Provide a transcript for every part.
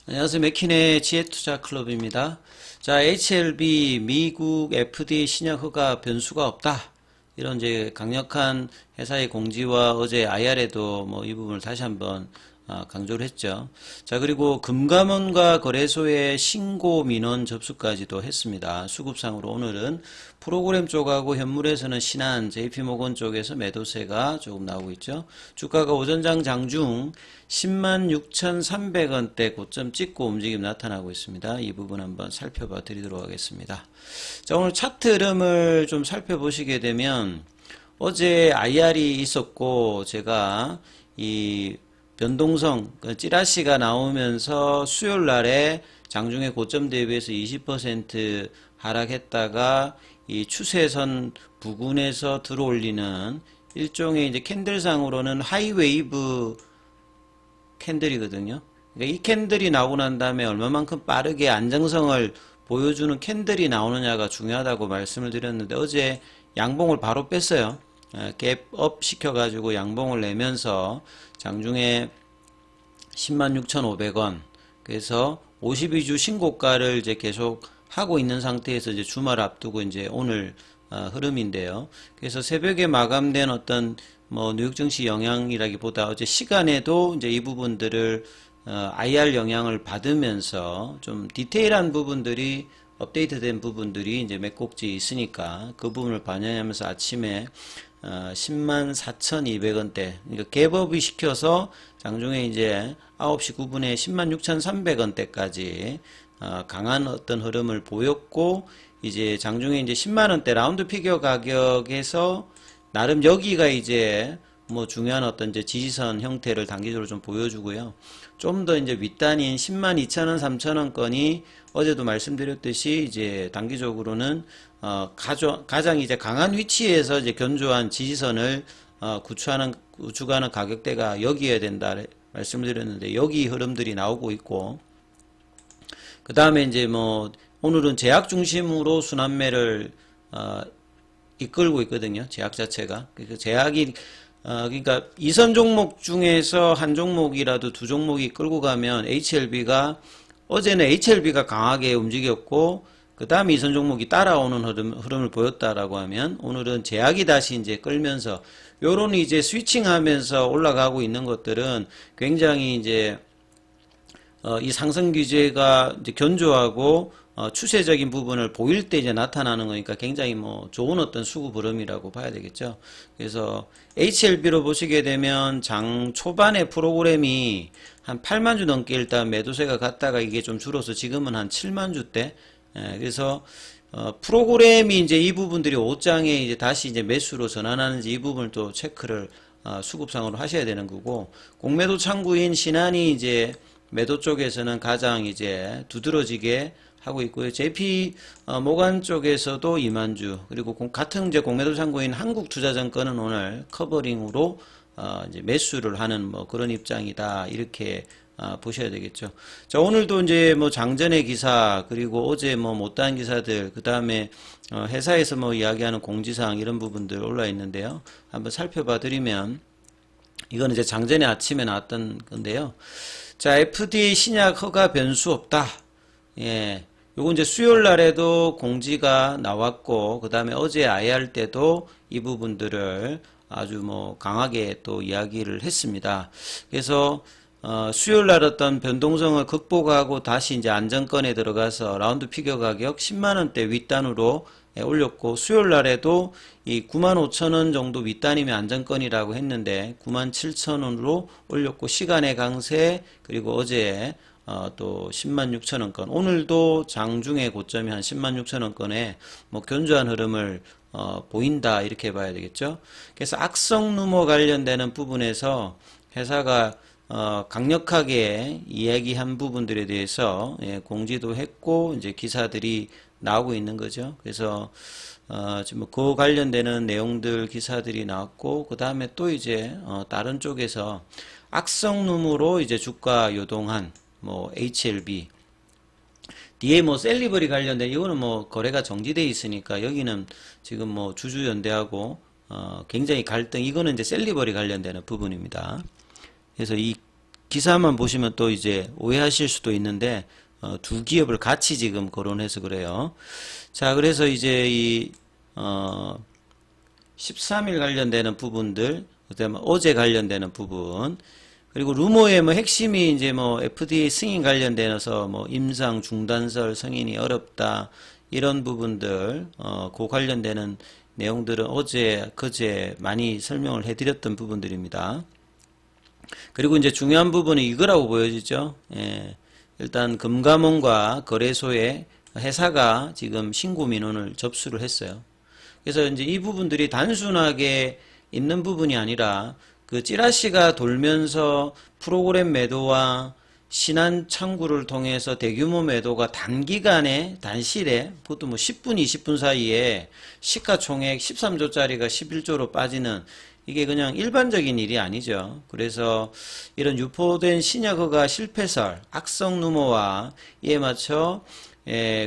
안녕하세요. 맥킨의 지혜투자클럽입니다. 자, HLB 미국 FDA 신약 허가 변수가 없다. 이런 이제 강력한 회사의 공지와 어제 IR에도 뭐 이 부분을 다시 한번 강조를 했죠. 자, 그리고 금감원과 거래소의 신고 민원 접수까지도 했습니다. 수급상으로 오늘은 프로그램 쪽하고 현물에서는 신한 JP모건 쪽에서 매도세가 조금 나오고 있죠. 주가가 오전장 장중 106,300원대 고점 찍고 움직임 나타나고 있습니다. 이 부분 한번 살펴봐 드리도록 하겠습니다. 자, 오늘 차트 흐름을 좀 살펴보시게 되면 어제 IR이 있었고 제가 이 변동성 찌라시가 나오면서 수요일 날에 장중에 고점 대비해서 20% 하락했다가 이 추세선 부근에서 들어올리는 일종의 이제 캔들상으로는 하이웨이브 캔들이거든요. 그러니까 이 캔들이 나오고 난 다음에 얼마만큼 빠르게 안정성을 보여주는 캔들이 나오느냐가 중요하다고 말씀을 드렸는데 어제 양봉을 바로 뺐어요. 갭업 시켜가지고 양봉을 내면서 장중에 106,500원 그래서 52주 신고가를 이제 계속 하고 있는 상태에서 이제 주말 앞두고 이제 오늘 흐름인데요. 그래서 새벽에 마감된 어떤 뭐 뉴욕 증시 영향이라기보다 어제 시간에도 이제 이 부분들을 IR 영향을 받으면서 좀 디테일한 부분들이 업데이트된 부분들이 이제 몇 곡지 있으니까 그 부분을 반영하면서 아침에 104,200원대 그러니까 갭업이 시켜서 장중에 이제 9시 9분에 106,300원대까지 강한 어떤 흐름을 보였고 이제 장중에 이제 10만원대 라운드 피겨 가격에서 나름 여기가 이제 뭐 중요한 어떤 이제 지지선 형태를 단기적으로 좀 보여주고요. 좀 더 이제 윗단인 102,000원, 3,000원권이 어제도 말씀드렸듯이 이제 단기적으로는 가장 이제 강한 위치에서 이제 견조한 지지선을 구축하는 가격대가 여기여야 된다 말씀을 드렸는데 여기 흐름들이 나오고 있고 그 다음에 이제 뭐 오늘은 제약 중심으로 순환매를 이끌고 있거든요. 제약 자체가. 그 제약이 그러니까 이선 종목 중에서 한 종목이라도 두 종목이 끌고 가면 HLB가 어제는 HLB가 강하게 움직였고 그 다음에 이선 종목이 따라오는 흐름을 보였다라고 하면 오늘은 제약이 다시 이제 끌면서 요런 이제 스위칭하면서 올라가고 있는 것들은 굉장히 이제 이 상승 규제가 이제 견조하고 추세적인 부분을 보일 때 이제 나타나는 거니까 굉장히 뭐 좋은 어떤 수급 흐름이라고 봐야 되겠죠. 그래서 HLB로 보시게 되면 장 초반에 프로그램이 한 8만 주 넘게 일단 매도세가 갔다가 이게 좀 줄어서 지금은 한 7만 주대. 그래서 프로그램이 이제 이 부분들이 5장에 이제 다시 이제 매수로 전환하는지 이 부분을 또 체크를 수급상으로 하셔야 되는 거고 공매도 창구인 신한이 이제 매도 쪽에서는 가장 이제 두드러지게 하고 있고요. JP 모간 쪽에서도 2만 주 그리고 같은 이제 공매도 창구인 한국투자증권은 오늘 커버링으로 이제 매수를 하는 뭐 그런 입장이다 이렇게 보셔야 되겠죠. 자, 오늘도 이제 뭐 장전의 기사 그리고 어제 뭐 못다한 기사들 그 다음에 회사에서 뭐 이야기하는 공지사항 이런 부분들 올라 있는데요. 한번 살펴봐 드리면 이거는 이제 장전의 아침에 나왔던 건데요. 자, FDA 신약 허가 변수 없다. 예. 요거 이제 수요일 날에도 공지가 나왔고, 그 다음에 어제 IR 때도 이 부분들을 아주 뭐 강하게 또 이야기를 했습니다. 그래서, 수요일 날 어떤 변동성을 극복하고 다시 이제 안정권에 들어가서 라운드 피겨 가격 10만원대 윗단으로 올렸고, 수요일 날에도 이 95,000원 정도 윗단이면 안정권이라고 했는데 97,000원으로 올렸고 시간의 강세 그리고 어제 또 106,000원권 오늘도 장중에 고점이 한 106,000원권에 뭐 견조한 흐름을 보인다 이렇게 봐야 되겠죠. 그래서 악성 루머 관련되는 부분에서 회사가 강력하게 이야기한 부분들에 대해서 공지도 했고 이제 기사들이 나오고 있는 거죠. 그래서 지금 그 관련되는 내용들 기사들이 나왔고 그 다음에 또 이제 다른 쪽에서 악성 루머로 이제 주가 요동한 뭐 HLB 뒤에 뭐 셀리버리 관련된 이거는 뭐 거래가 정지돼 있으니까 여기는 지금 뭐 굉장히 갈등 이거는 이제 셀리버리 관련되는 부분입니다. 그래서 이 기사만 보시면 또 이제 오해하실 수도 있는데 두 기업을 같이 지금 거론해서 그래요. 자, 그래서 이제 이 13일 관련되는 부분들, 그다음에 어제 관련되는 부분, 그리고 루머의 뭐 핵심이 이제 뭐 FDA 승인 관련돼서 뭐 임상 중단설 승인이 어렵다 이런 부분들, 그 관련되는 내용들은 어제 그제 많이 설명을 해드렸던 부분들입니다. 그리고 이제 중요한 부분은 이거라고 보여지죠. 예, 일단 금감원과 거래소에 회사가 지금 신고 민원을 접수를 했어요. 그래서 이제 이 부분들이 단순하게 있는 부분이 아니라 그 찌라시가 돌면서 프로그램 매도와 신한 창구를 통해서 대규모 매도가 단기간에 단실에 그것도 뭐 10분 20분 사이에 시가총액 13조짜리가 11조로 빠지는 이게 그냥 일반적인 일이 아니죠. 그래서 이런 유포된 신약 허가 실패설, 악성 루머와 이에 맞춰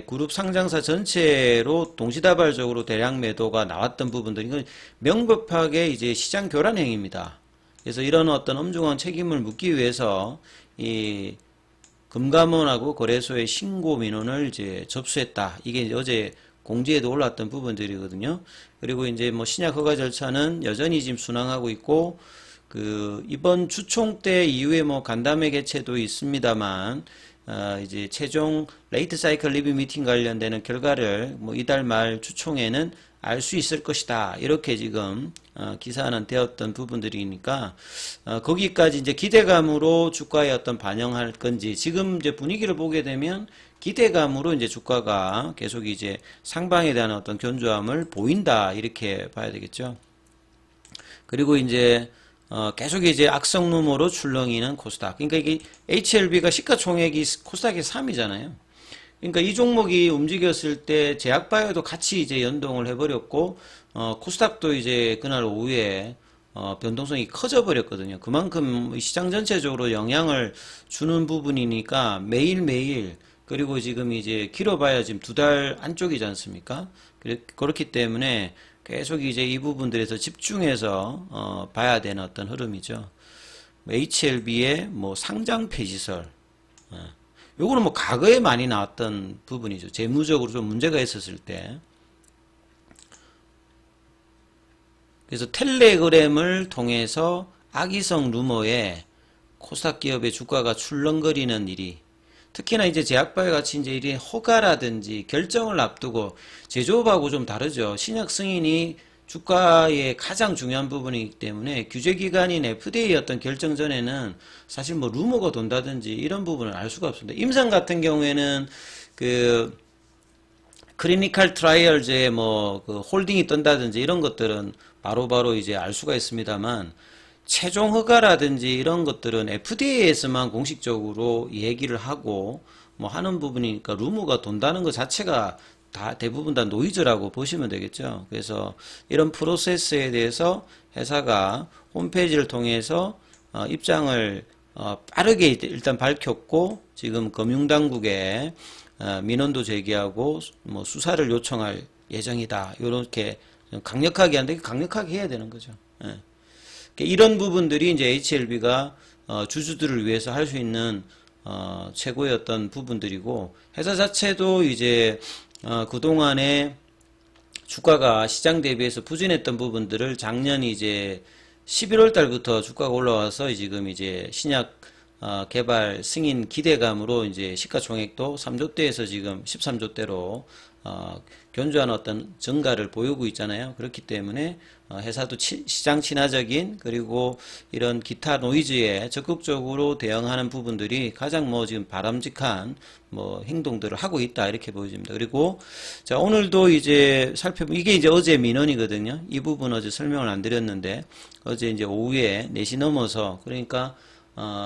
그룹 상장사 전체로 동시다발적으로 대량 매도가 나왔던 부분들, 이건 명백하게 이제 시장 교란 행위입니다. 그래서 이런 어떤 엄중한 책임을 묻기 위해서 이 금감원하고 거래소에 신고 민원을 이제 접수했다. 이게 이제 어제 공지에도 올랐던 부분들이거든요. 그리고 이제 뭐 신약 허가 절차는 여전히 지금 순항하고 있고, 그 이번 주총 때 이후에 뭐 간담회 개최도 있습니다만, 이제 최종 레이트 사이클 리뷰 미팅 관련되는 결과를 뭐 이달 말 주총에는 알 수 있을 것이다. 이렇게 지금 기사는 되었던 부분들이니까 거기까지 이제 기대감으로 주가에 어떤 반영할 건지, 지금 이제 분위기를 보게 되면 기대감으로 이제 주가가 계속 이제 상방에 대한 어떤 견조함을 보인다, 이렇게 봐야 되겠죠. 그리고 이제 계속 이제 악성 루머로 출렁이는 코스닥. 그러니까 이게 HLB가 시가총액이 코스닥의 3위잖아요. 그러니까 이 종목이 움직였을 때 제약바이오도 같이 이제 연동을 해버렸고, 코스닥도 이제 그날 오후에 변동성이 커져 버렸거든요. 그만큼 시장 전체적으로 영향을 주는 부분이니까 매일매일, 그리고 지금 이제 길어봐야 지금 2달 안쪽이지 않습니까? 그렇기 때문에 계속 이제 이 부분들에서 집중해서 봐야 되는 어떤 흐름이죠. HLB의 뭐 상장 폐지설, 요거는 뭐 과거에 많이 나왔던 부분이죠. 재무적으로 좀 문제가 있었을 때. 그래서 텔레그램을 통해서 악의성 루머에 코스닥 기업의 주가가 출렁거리는 일이, 특히나 이제 제약바이오 같이 이제 이런 허가라든지 결정을 앞두고, 제조업하고 좀 다르죠. 신약 승인이 주가의 가장 중요한 부분이기 때문에 규제기관인 FDA 어떤 결정 전에는 사실 뭐 루머가 돈다든지 이런 부분을 알 수가 없습니다. 임상 같은 경우에는 그 클리니컬 트라이얼즈에 뭐 그 홀딩이 뜬다든지 이런 것들은 바로바로 이제 알 수가 있습니다만, 최종 허가라든지 이런 것들은 FDA에서만 공식적으로 얘기를 하고 뭐 하는 부분이니까 루머가 돈다는 것 자체가 다 대부분 다 노이즈라고 보시면 되겠죠. 그래서 이런 프로세스에 대해서 회사가 홈페이지를 통해서 입장을 빠르게 일단 밝혔고, 지금 금융당국에 민원도 제기하고 뭐 수사를 요청할 예정이다. 이렇게 강력하게 하는데, 강력하게 해야 되는 거죠. 예. 이런 부분들이 이제 HLB가 주주들을 위해서 할 수 있는 최고의 어떤 부분들이고, 회사 자체도 이제 그동안에 주가가 시장 대비해서 부진했던 부분들을 작년 이제 11월 달부터 주가가 올라와서 지금 이제 신약 개발 승인 기대감으로 이제 시가총액도 3조대에서 지금 13조대로 견조한 어떤 증가를 보이고 있잖아요. 그렇기 때문에 회사도 시장 친화적인, 그리고 이런 기타 노이즈에 적극적으로 대응하는 부분들이 가장 뭐 지금 바람직한 뭐 행동들을 하고 있다, 이렇게 보여집니다. 그리고 자, 오늘도 이제 이게 이제 어제 민원이거든요. 이 부분 어제 설명을 안 드렸는데, 어제 이제 오후에 4시 넘어서, 그러니까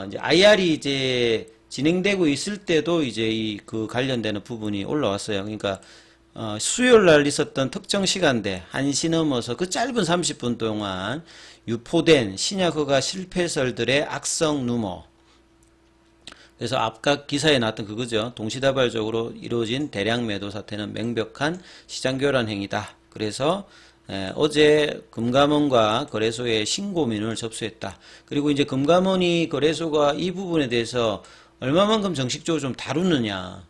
이제 IR이 이제 진행되고 있을 때도 이제 그 관련되는 부분이 올라왔어요. 그러니까 수요일 날 있었던 특정 시간대 1시 넘어서 그 짧은 30분 동안 유포된 신약 허가 실패설들의 악성 루머. 그래서 아까 기사에 나왔던 그거죠. 동시다발적으로 이루어진 대량 매도 사태는 명백한 시장 교란 행위다. 그래서 어제 금감원과 거래소에 신고민을 접수했다. 그리고 이제 금감원이 거래소가 이 부분에 대해서 얼마만큼 정식적으로 좀 다루느냐.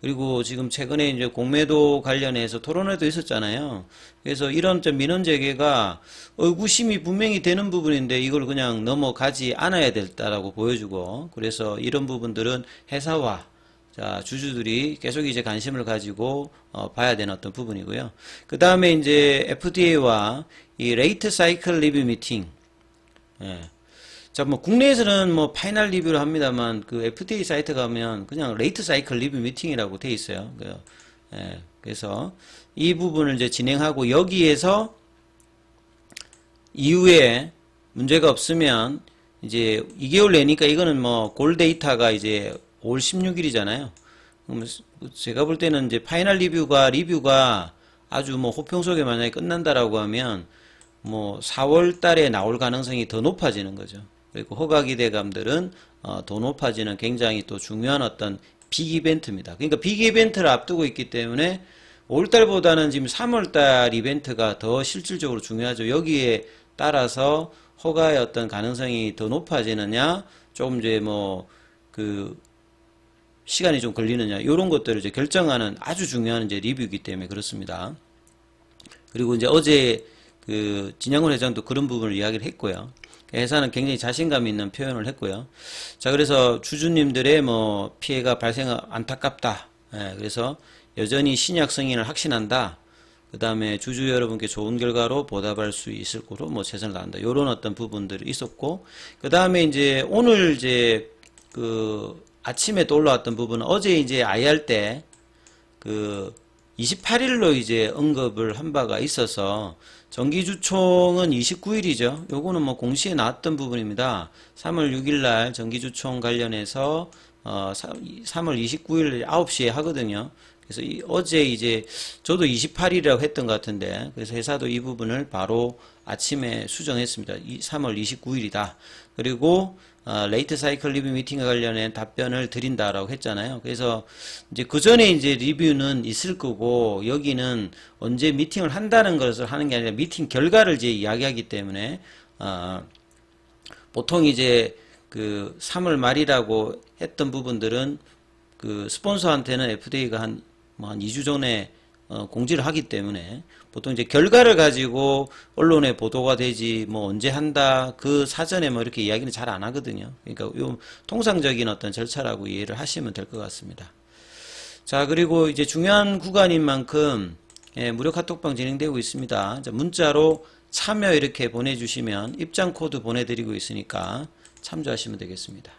그리고 지금 최근에 이제 공매도 관련해서 토론회도 있었잖아요. 그래서 이런 좀 민원 제기가 의구심이 분명히 되는 부분인데 이걸 그냥 넘어가지 않아야 될다라고 보여주고, 그래서 이런 부분들은 회사와 자, 주주들이 계속 이제 관심을 가지고 봐야 되는 어떤 부분이고요. 그 다음에 이제 FDA와 이 레이트 사이클 리뷰 미팅. 자, 뭐 국내에서는 뭐 파이널 리뷰를 합니다만 그 FDA 사이트 가면 그냥 레이트 사이클 리뷰 미팅이라고 돼 있어요. 그래서 이 부분을 이제 진행하고 여기에서 이후에 문제가 없으면 이제 2개월 내니까 이거는 뭐 골 데이터가 이제 5월 16일이잖아요. 제가 볼 때는 이제 파이널 리뷰가 아주 뭐 호평 속에 만약에 끝난다라고 하면 뭐 4월 달에 나올 가능성이 더 높아지는 거죠. 그리고 허가기대감들은 더 높아지는 굉장히 또 중요한 어떤 빅 이벤트입니다. 그러니까 빅 이벤트를 앞두고 있기 때문에 5월달보다는 지금 3월달 이벤트가 더 실질적으로 중요하죠. 여기에 따라서 허가의 어떤 가능성이 더 높아지느냐, 조금 이제 뭐 그 시간이 좀 걸리느냐, 이런 것들을 이제 결정하는 아주 중요한 이제 리뷰이기 때문에 그렇습니다. 그리고 이제 어제 그 진양훈 회장도 그런 부분을 이야기를 했고요. 회사는 굉장히 자신감 있는 표현을 했고요. 자, 그래서 주주님들의 뭐 피해가 안타깝다. 그래서 여전히 신약 승인을 확신한다. 그 다음에 주주 여러분께 좋은 결과로 보답할 수 있을 거로 뭐 최선을 다한다. 요런 어떤 부분들이 있었고, 그 다음에 이제 오늘 이제 그 아침에 또 올라왔던 부분은 어제 이제 IR 때 그 28일로 이제 언급을 한 바가 있어서 정기주총은 29일이죠. 요거는 뭐 공시에 나왔던 부분입니다. 3월 6일 날 정기주총 관련해서 3월 29일 9시에 하거든요. 그래서 어제 이제 저도 28일이라고 했던 것 같은데, 그래서 회사도 이 부분을 바로 아침에 수정했습니다. 3월 29일이다. 그리고 레이트 사이클 리뷰 미팅과 관련해 답변을 드린다라고 했잖아요. 그래서 이제 그 전에 이제 리뷰는 있을 거고, 여기는 언제 미팅을 한다는 것을 하는 게 아니라 미팅 결과를 이제 이야기하기 때문에 보통 이제 그 3월 말이라고 했던 부분들은 그 스폰서한테는 FDA가 한 2주 전에 공지를 하기 때문에 보통 이제 결과를 가지고 언론에 보도가 되지 뭐 언제 한다 그 사전에 뭐 이렇게 이야기는 잘 안 하거든요. 그러니까 요 통상적인 어떤 절차라고 이해를 하시면 될 것 같습니다. 자, 그리고 이제 중요한 구간인 만큼 무료 카톡방 진행되고 있습니다. 문자로 참여 이렇게 보내주시면 입장 코드 보내드리고 있으니까 참조하시면 되겠습니다.